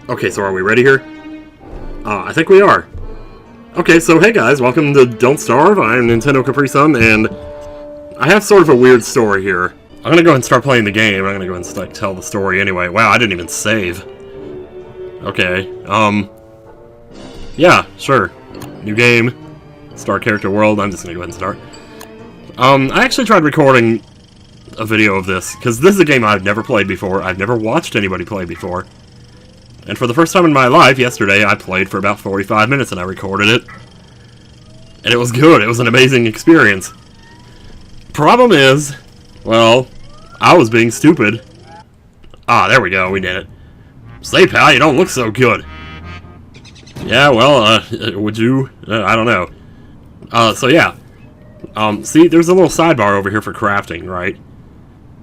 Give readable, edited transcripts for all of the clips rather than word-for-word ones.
Okay, so are we ready here? I think we are. Okay, so hey guys, welcome to Don't Starve. I'm Nintendo Capri Sun, and I have sort of a weird story here. I'm gonna go ahead and start playing the game. I'm gonna go ahead and tell the story anyway. Wow, I didn't even save. Okay, yeah, sure. New game. Start character world. I'm just gonna go ahead and start. I actually tried recording a video of this, because this is a game I've never played before. I've never watched anybody play before. And for the first time in my life, yesterday, I played for about 45 minutes and I recorded it. And it was good. It was an amazing experience. Problem is, well, I was being stupid. Ah, there we go. We did it. Say, pal, you don't look so good. Yeah, well, would you? I don't know. So yeah. See, there's a little sidebar over here for crafting, right?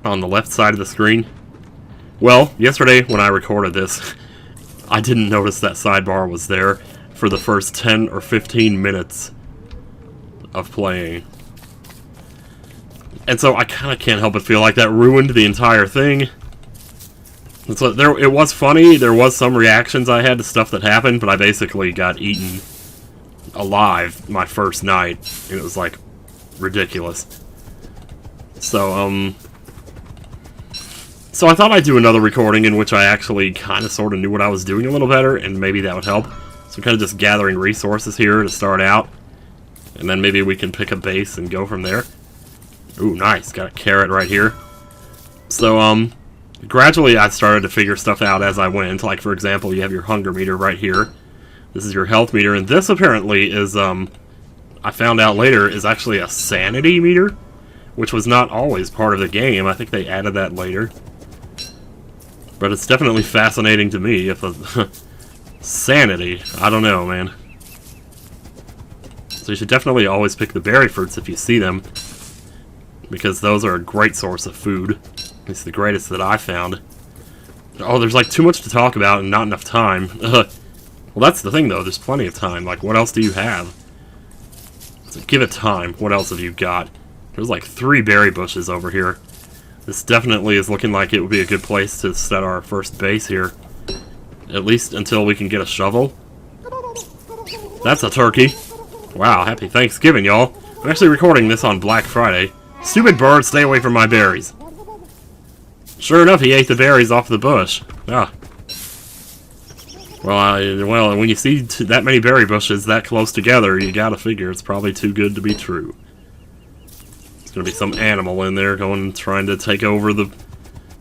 On the left side of the screen. Well, yesterday when I recorded this, I didn't notice that sidebar was there for the first 10 or 15 minutes of playing. And so I kind of can't help but feel like that ruined the entire thing. And so it was funny, there was some reactions I had to stuff that happened, but I basically got eaten alive my first night, and it was like ridiculous. So I thought I'd do another recording in which I actually kind of sort of knew what I was doing a little better, and maybe that would help. So I'm kind of just gathering resources here to start out, and then maybe we can pick a base and go from there. Ooh, nice. Got a carrot right here. So, gradually I started to figure stuff out as I went. Like, for example, you have your hunger meter right here. This is your health meter, and this apparently is, I found out later, is actually a sanity meter, which was not always part of the game. I think they added that later. But it's definitely fascinating to me if a sanity. I don't know, man. So you should definitely always pick the berry fruits if you see them, because those are a great source of food. At least the greatest that I found. Oh, there's like too much to talk about and not enough time. Well, that's the thing though. There's plenty of time. Like, what else do you have? So give it time. What else have you got? There's like 3 berry bushes over here. This definitely is looking like it would be a good place to set our first base here. At least until we can get a shovel. That's a turkey. Wow, happy Thanksgiving, y'all. I'm actually recording this on Black Friday. Stupid bird, stay away from my berries. Sure enough, he ate the berries off the bush. Ah. Well, when you see that many berry bushes that close together, you gotta figure it's probably too good to be true. Gonna be some animal in there trying to take over the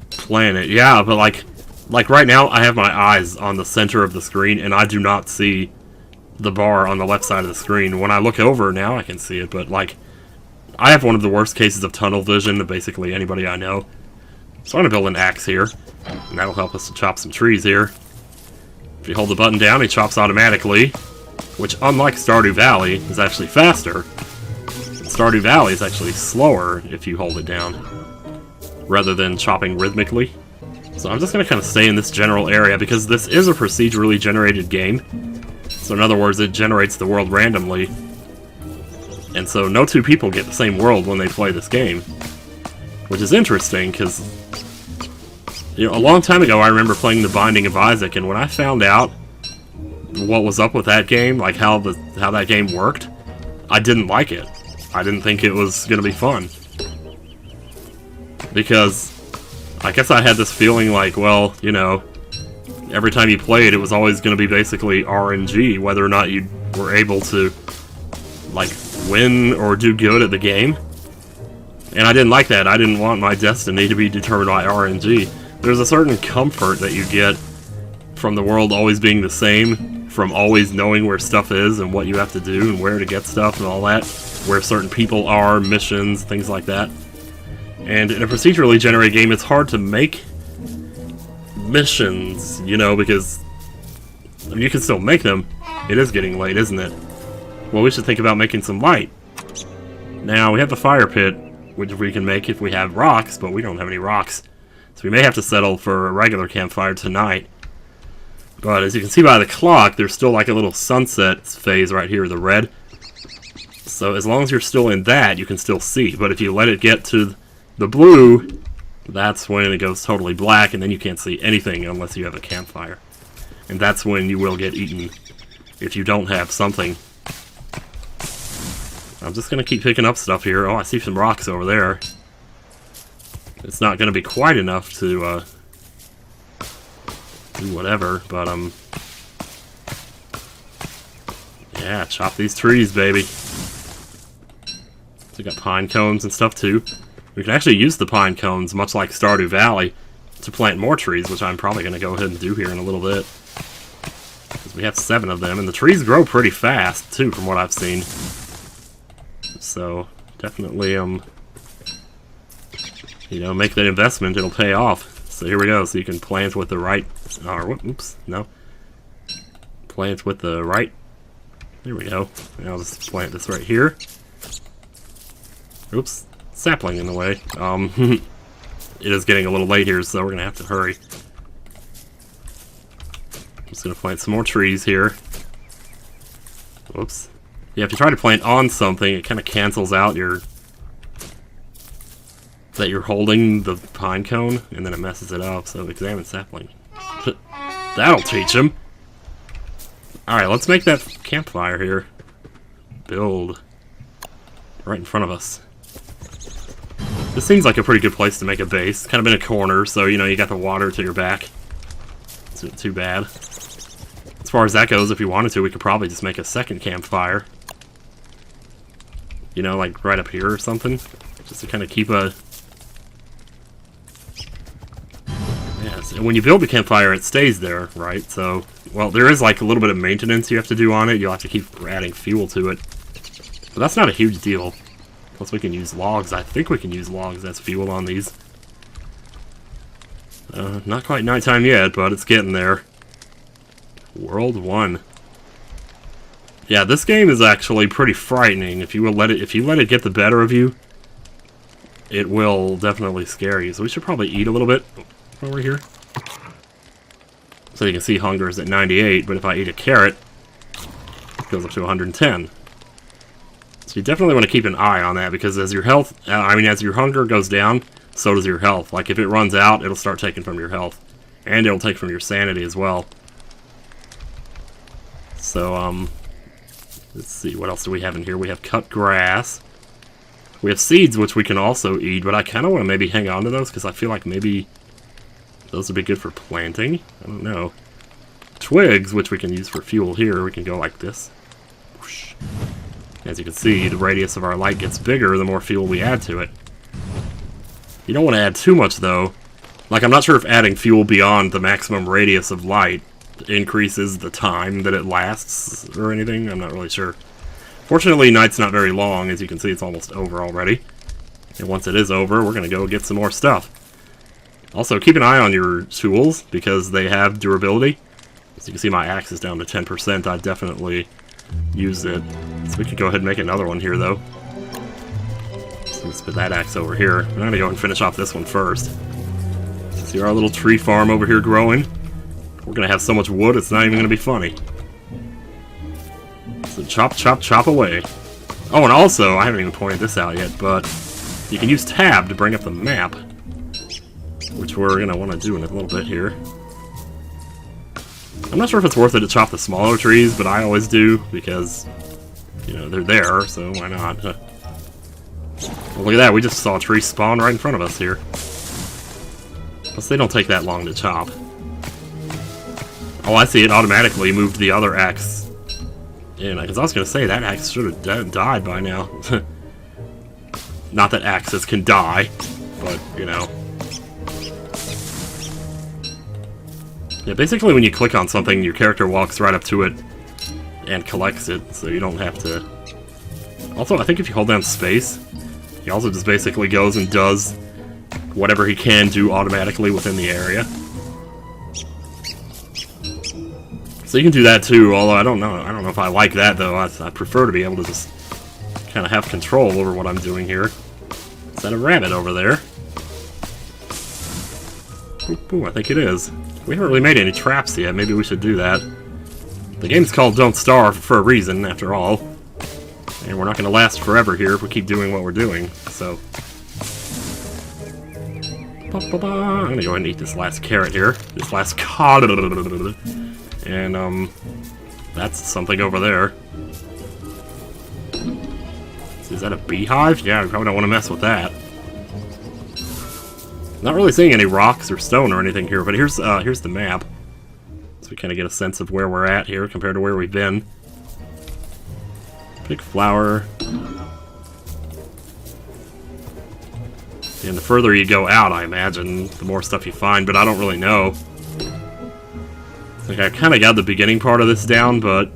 planet. Yeah, but like right now I have my eyes on the center of the screen and I do not see the bar on the left side of the screen. When I look over now I can see it, but like I have one of the worst cases of tunnel vision of basically anybody I know. So I'm gonna build an axe here, and that'll help us to chop some trees here. If you hold the button down, it chops automatically, which unlike Stardew Valley is actually faster. Stardew Valley is actually slower if you hold it down, rather than chopping rhythmically. So I'm just going to kind of stay in this general area, because this is a procedurally generated game. So in other words, it generates the world randomly. And so no two people get the same world when they play this game. Which is interesting, because you know, a long time ago I remember playing The Binding of Isaac, and when I found out what was up with that game, like how that game worked, I didn't like it. I didn't think it was going to be fun. Because I guess I had this feeling like, well, you know, every time you played, it was always going to be basically RNG, whether or not you were able to, like, win or do good at the game. And I didn't like that. I didn't want my destiny to be determined by RNG. There's a certain comfort that you get from the world always being the same, from always knowing where stuff is and what you have to do and where to get stuff and all that, where certain people are, missions, things like that. And in a procedurally generated game, it's hard to make missions, you know, because you can still make them. It is getting late, isn't it? Well, we should think about making some light. Now, we have the fire pit, which we can make if we have rocks, but we don't have any rocks. So we may have to settle for a regular campfire tonight. But as you can see by the clock, there's still like a little sunset phase right here, the red. So as long as you're still in that, you can still see. But if you let it get to the blue, that's when it goes totally black, and then you can't see anything unless you have a campfire. and that's when you will get eaten if you don't have something. I'm just gonna keep picking up stuff here. Oh, I see some rocks over there. It's not gonna be quite enough to do whatever, but yeah, chop these trees, baby. So we got pine cones and stuff too. We can actually use the pine cones, much like Stardew Valley, to plant more trees, which I'm probably going to go ahead and do here in a little bit. Because we have 7 of them, and the trees grow pretty fast, too, from what I've seen. So, definitely, you know, make that investment, it'll pay off. So here we go, so you can plant with the right, or, oops, no. Plant with the right, there we go. And I'll just plant this right here. Oops. Sapling in the way. It is getting a little late here, so we're gonna have to hurry. I'm just gonna plant some more trees here. Whoops. Yeah, if you try to plant on something, it kind of cancels out your that you're holding the pine cone, and then it messes it up. So examine sapling. That'll teach him. All right, let's make that campfire here. Build right in front of us. This seems like a pretty good place to make a base. Kind of in a corner, so, you know, you got the water to your back. It's not too bad. As far as that goes, if you wanted to, we could probably just make a second campfire. You know, like right up here or something. Just to kind of keep a... Yes, and when you build the campfire, it stays there, right? So, well, there is like a little bit of maintenance you have to do on it. You'll have to keep adding fuel to it. But that's not a huge deal. Plus we can use logs. I think we can use logs as fuel on these. Not quite nighttime yet, but it's getting there. World 1. Yeah, this game is actually pretty frightening. If you let it get the better of you, it will definitely scare you. So we should probably eat a little bit while we're here. So you can see hunger is at 98, but if I eat a carrot, it goes up to 110. So you definitely want to keep an eye on that, because as your health, as your hunger goes down, so does your health. Like if it runs out, it'll start taking from your health, and it'll take from your sanity as well. So let's see, what else do we have in here? We have cut grass. We have seeds, which we can also eat, but I kind of want to maybe hang on to those, because I feel like maybe those would be good for planting. I don't know. Twigs, which we can use for fuel here. We can go like this. Whoosh. As you can see, the radius of our light gets bigger the more fuel we add to it. You don't want to add too much, though. Like, I'm not sure if adding fuel beyond the maximum radius of light increases the time that it lasts or anything. I'm not really sure. Fortunately, night's not very long. As you can see, it's almost over already. And once it is over, we're going to go get some more stuff. Also, keep an eye on your tools, because they have durability. As you can see, my axe is down to 10%. I definitely use it. So we could go ahead and make another one here, though. So let's put that axe over here. I'm going to go and finish off this one first. See our little tree farm over here growing. We're going to have so much wood, it's not even going to be funny. So chop, chop, chop away. Oh, and also, I haven't even pointed this out yet, but you can use tab to bring up the map, which we're going to want to do in a little bit here. I'm not sure if it's worth it to chop the smaller trees, but I always do, because, you know, they're there, so why not? Well, look at that, we just saw a tree spawn right in front of us here. Plus, they don't take that long to chop. Oh, I see, it automatically moved the other axe in, because I was going to say, that axe should have died by now. Not that axes can die, but, you know. Yeah, basically when you click on something, your character walks right up to it and collects it, so you don't have to... Also, I think if you hold down space, he also just basically goes and does whatever he can do automatically within the area. So you can do that too, although I don't know if I like that, though. I prefer to be able to just kind of have control over what I'm doing here. Is that a rabbit over there? Ooh, I think it is. We haven't really made any traps yet. Maybe we should do that. The game's called Don't Starve for a reason, after all. And we're not going to last forever here if we keep doing what we're doing, so... I'm going to go ahead and eat this last carrot here. This last cod. And And, that's something over there. Is that a beehive? Yeah, we probably don't want to mess with that. Not really seeing any rocks or stone or anything here, but here's the map. So we kind of get a sense of where we're at here compared to where we've been. Big flower. And the further you go out, I imagine, the more stuff you find, but I don't really know. Like, I kind of got the beginning part of this down, but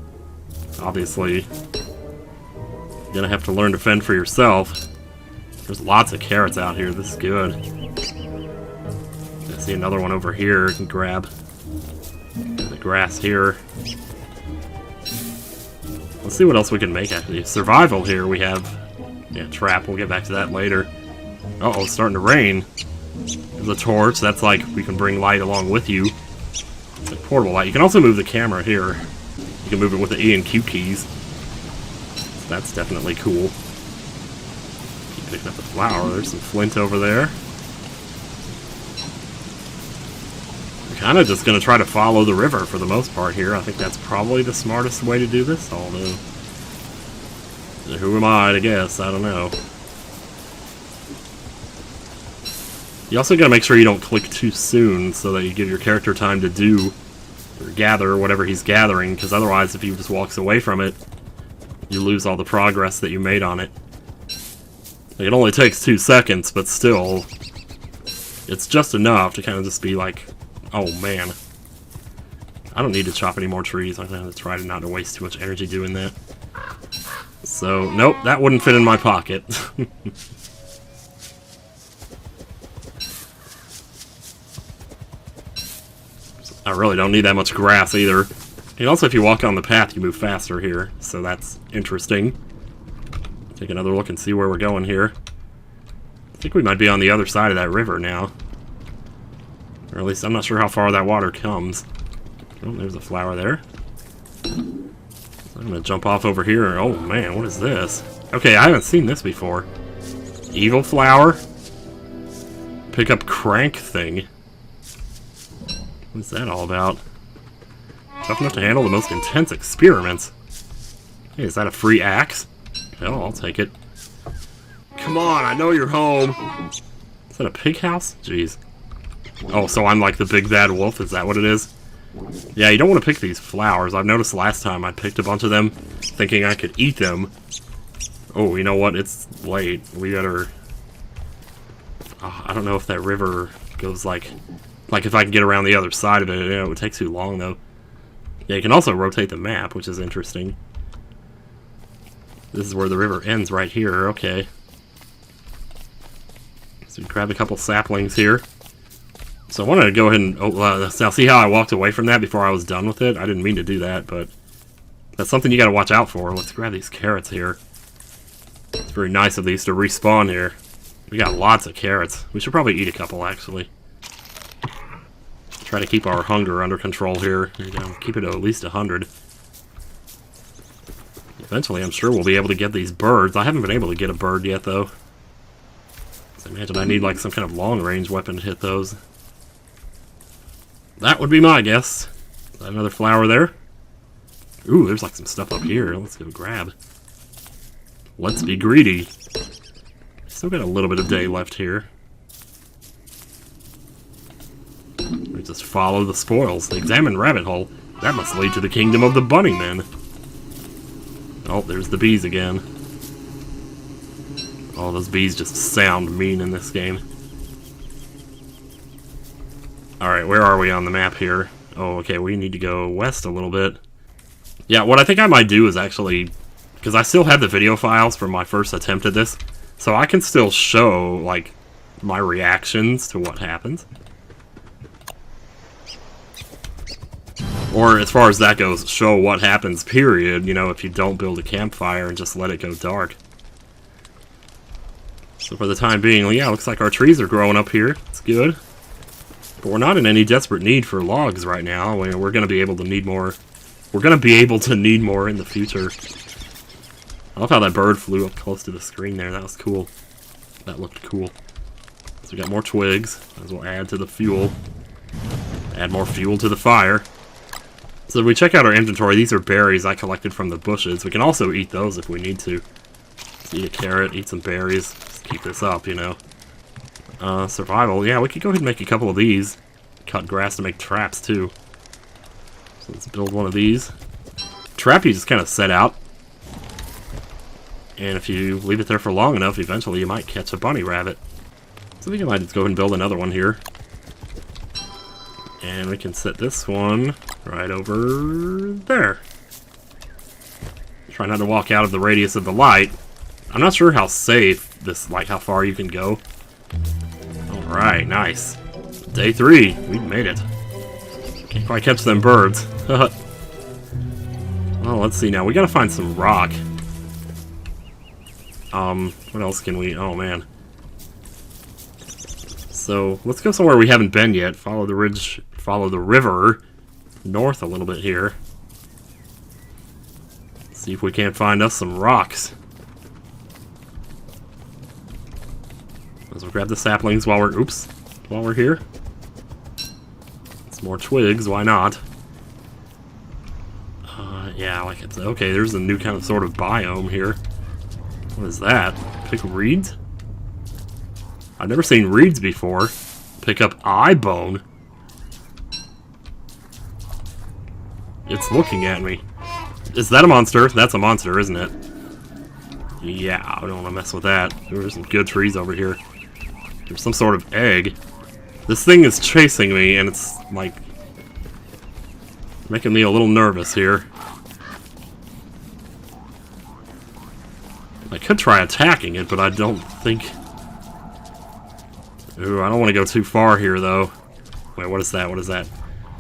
obviously you're gonna have to learn to fend for yourself. There's lots of carrots out here. This is good. I see another one over here. I can grab the grass here. Let's see what else we can make actually. Survival here we have. Yeah, trap. We'll get back to that later. Uh-oh, it's starting to rain. There's a torch. That's like we can bring light along with you. It's like portable light. You can also move the camera here. You can move it with the E and Q keys. So that's definitely cool. Keep picking up the flower. There's some flint over there. We're kind of just going to try to follow the river for the most part here. I think that's probably the smartest way to do this, although who am I to guess? I don't know. You also gotta make sure you don't click too soon so that you give your character time to do or gather whatever he's gathering, because otherwise if he just walks away from it, you lose all the progress that you made on it. Like, it only takes 2 seconds, but still, it's just enough to kind of just be like, oh man, I don't need to chop any more trees. I'm gonna try to not to waste too much energy doing that. So, nope, that wouldn't fit in my pocket. I really don't need that much grass either. And also, if you walk on the path, you move faster here, so that's interesting. Take another look and see where we're going here. I think we might be on the other side of that river now. Or at least I'm not sure how far that water comes. Oh, there's a flower there. I'm gonna jump off over here. Oh man, what is this? Okay, I haven't seen this before. Evil flower. Pick up crank thing. What's that all about? Tough enough to handle the most intense experiments. Hey, is that a free axe? Hell, I'll take it. Come on, I know you're home. Is that a pig house? Jeez. Oh, so I'm like the big bad wolf? Is that what it is? Yeah, you don't want to pick these flowers. I've noticed last time I picked a bunch of them, thinking I could eat them. Oh, you know what? It's late. We better... Oh, I don't know if that river goes like if I can get around the other side of it. Yeah, it would take too long, though. Yeah, you can also rotate the map, which is interesting. This is where the river ends, right here. Okay. So we grab a couple saplings here. So I wanted to go ahead and... now see how I walked away from that before I was done with it? I didn't mean to do that, but... that's something you gotta watch out for. Let's grab these carrots here. It's very nice of these to respawn here. We got lots of carrots. We should probably eat a couple, actually. Try to keep our hunger under control here. Keep it to at least 100. Eventually, I'm sure we'll be able to get these birds. I haven't been able to get a bird yet, though. I imagine I need like some kind of long-range weapon to hit those. That would be my guess. Is that another flower there? Ooh, there's like some stuff up here. Let's go grab. Let's be greedy. Still got a little bit of day left here. We just follow the spoils. Examine rabbit hole. That must lead to the kingdom of the bunnymen. Oh, there's the bees again. Oh, those bees just sound mean in this game. Alright, where are we on the map here? Oh, okay, we need to go west a little bit. Yeah, what I think I might do is actually... because I still have the video files from my first attempt at this, so I can still show, like, my reactions to what happens. Or, as far as that goes, show what happens, period, you know, if you don't build a campfire and just let it go dark. So for the time being, well, yeah, looks like our trees are growing up here. It's good. But we're not in any desperate need for logs right now. We're going to be able to need more. We're going to be able to need more in the future. I love how that bird flew up close to the screen there. That was cool. That looked cool. So we got more twigs. As we'll add to the fuel. Add more fuel to the fire. So if we check out our inventory, these are berries I collected from the bushes. We can also eat those if we need to. Let's eat a carrot, eat some berries. Just keep this up, you know. Survival. Yeah, we could go ahead and make a couple of these. Cut grass to make traps, too. So let's build one of these. Trap you just kind of set out. And if you leave it there for long enough, eventually you might catch a bunny rabbit. So we might just go ahead and build another one here. And we can set this one right over there. Try not to walk out of the radius of the light. I'm not sure how safe this, like how far you can go. Alright, nice. Day 3, we made it. Can't quite catch them birds. Well, let's see now. We gotta find some rock. What else can we... Oh, man. So, let's go somewhere we haven't been yet. Follow the ridge... Follow the river north a little bit here. See if we can't find us some rocks. Let's grab the saplings while we're... Oops. While we're here. Some more twigs, why not? Yeah, like it's... Okay, there's a new kind of sort of biome here. What is that? Pick reeds? I've never seen reeds before. Pick up eye bone. It's looking at me. Is that a monster? That's a monster, isn't it? Yeah, I don't want to mess with that. There's some good trees over here. There's some sort of egg. This thing is chasing me, and it's, like, making me a little nervous here. I could try attacking it, but I don't think... Ooh, I don't want to go too far here, though. Wait, what is that? What is that?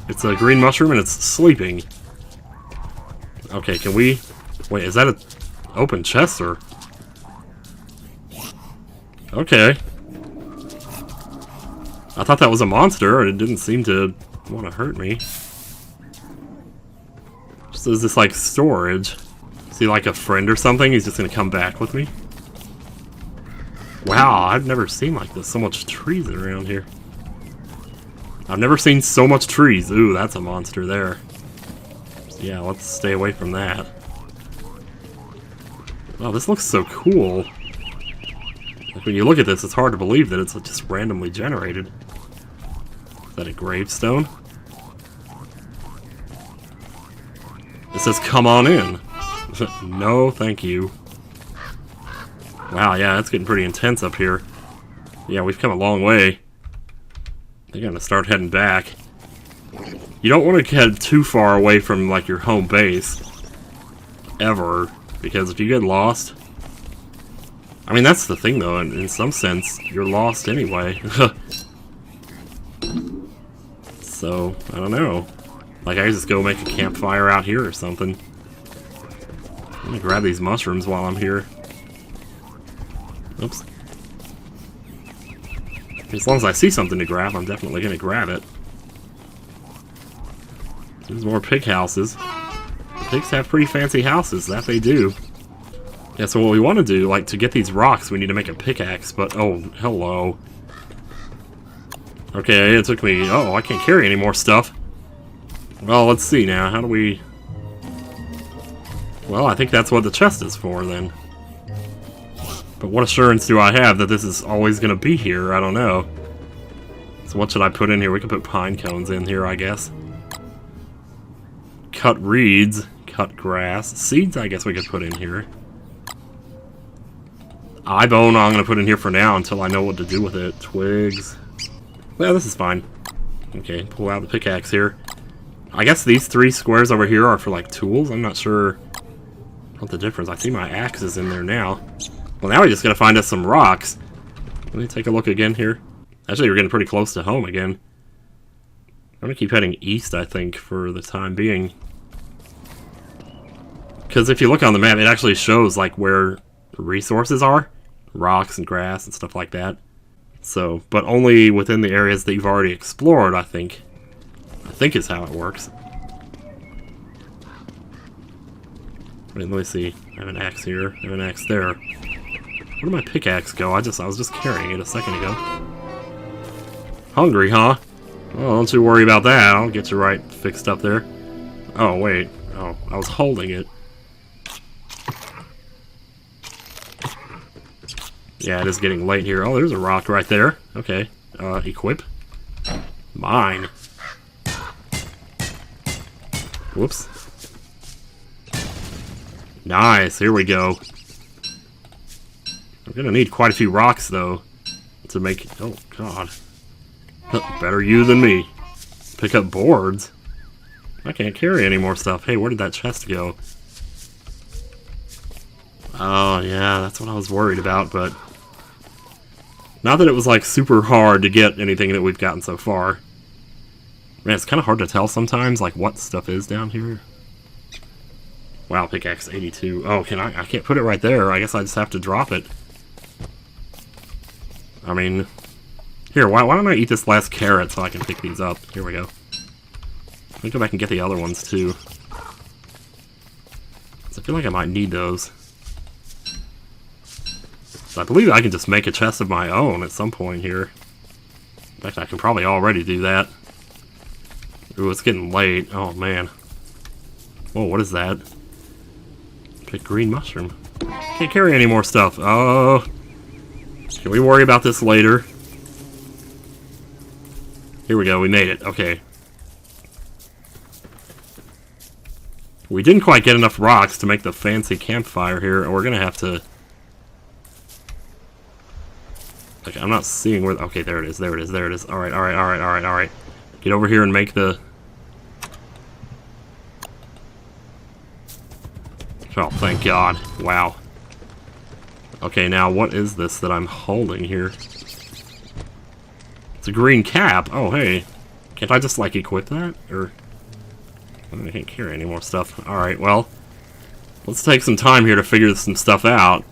It's a green mushroom, and it's sleeping. Okay, can we... Wait, is that an open chest, or... Okay. I thought that was a monster, and it didn't seem to want to hurt me. Just is this, like, storage? Is he like a friend or something? He's just gonna come back with me? Wow, I've never seen like this. So much trees around here. I've never seen so much trees. Ooh, that's a monster there. So yeah, let's stay away from that. Oh, this looks so cool. Like, when you look at this, it's hard to believe that it's just randomly generated. Is that a gravestone? It says, come on in. No, thank you. Wow, yeah, it's getting pretty intense up here. Yeah, we've come a long way. I think I'm gonna start heading back. You don't want to head too far away from, like, your home base. Ever. Because if you get lost... I mean, that's the thing, though. In some sense, you're lost anyway. So, I don't know. Like, I just go make a campfire out here or something. I'm gonna grab these mushrooms while I'm here. Oops. As long as I see something to grab, I'm definitely gonna grab it. There's more pig houses. The pigs have pretty fancy houses, that they do. Yeah, so what we want to do, like, to get these rocks, we need to make a pickaxe, but, oh, hello. Okay, it took me, oh, I can't carry any more stuff. Well, let's see now, how do we... Well, I think that's what the chest is for, then. But what assurance do I have that this is always going to be here? I don't know. So what should I put in here? We can put pine cones in here, I guess. Cut reeds, cut grass. Seeds, I guess we could put in here. Eye bone, I'm going to put in here for now until I know what to do with it. Twigs. Well, this is fine. Okay, pull out the pickaxe here. I guess these 3 squares over here are for, like, tools. I'm not sure what the difference. I see my axe is in there now. Well, now we just gotta find us some rocks. Let me take a look again here. Actually, we're getting pretty close to home again. I'm gonna keep heading east, I think, for the time being. Because if you look on the map, it actually shows, like, where the resources are. Rocks and grass and stuff like that. So, but only within the areas that you've already explored, I think. I think is how it works. Wait, let me see. I have an axe here. I have an axe there. Where did my pickaxe go? I was just carrying it a second ago. Hungry, huh? Well, don't you worry about that. I'll get you right fixed up there. Oh, wait. Oh, I was holding it. Yeah, it is getting late here. Oh, there's a rock right there. Okay. Equip. Mine. Whoops. Nice, here we go. I'm gonna need quite a few rocks, though, to make... Oh, God. Better you than me. Pick up boards? I can't carry any more stuff. Hey, where did that chest go? Oh, yeah, that's what I was worried about, but... Not that it was, like, super hard to get anything that we've gotten so far. Man, it's kind of hard to tell sometimes, like, what stuff is down here. Wow, pickaxe 82. Oh, I can't put it right there. I guess I just have to drop it. I mean... Here, why don't I eat this last carrot so I can pick these up? Here we go. Let me go back and get the other ones, too. 'Cause I feel like I might need those. I believe I can just make a chest of my own at some point here. In fact, I can probably already do that. Ooh, it's getting late. Oh, man. Whoa, what is that? Pick green mushroom. Can't carry any more stuff. Oh. Can we worry about this later? Here we go, we made it. Okay. We didn't quite get enough rocks to make the fancy campfire here, and we're gonna have to... Okay, I'm not seeing where... Okay, there it is, there it is, there it is. Alright, alright, alright, alright, alright. Get over here and make the... Oh, thank God. Wow. Okay, now what is this that I'm holding here? It's a green cap. Oh, hey. Can't I just, like, equip that? Or... I can't carry any more stuff. Alright, well... Let's take some time here to figure some stuff out.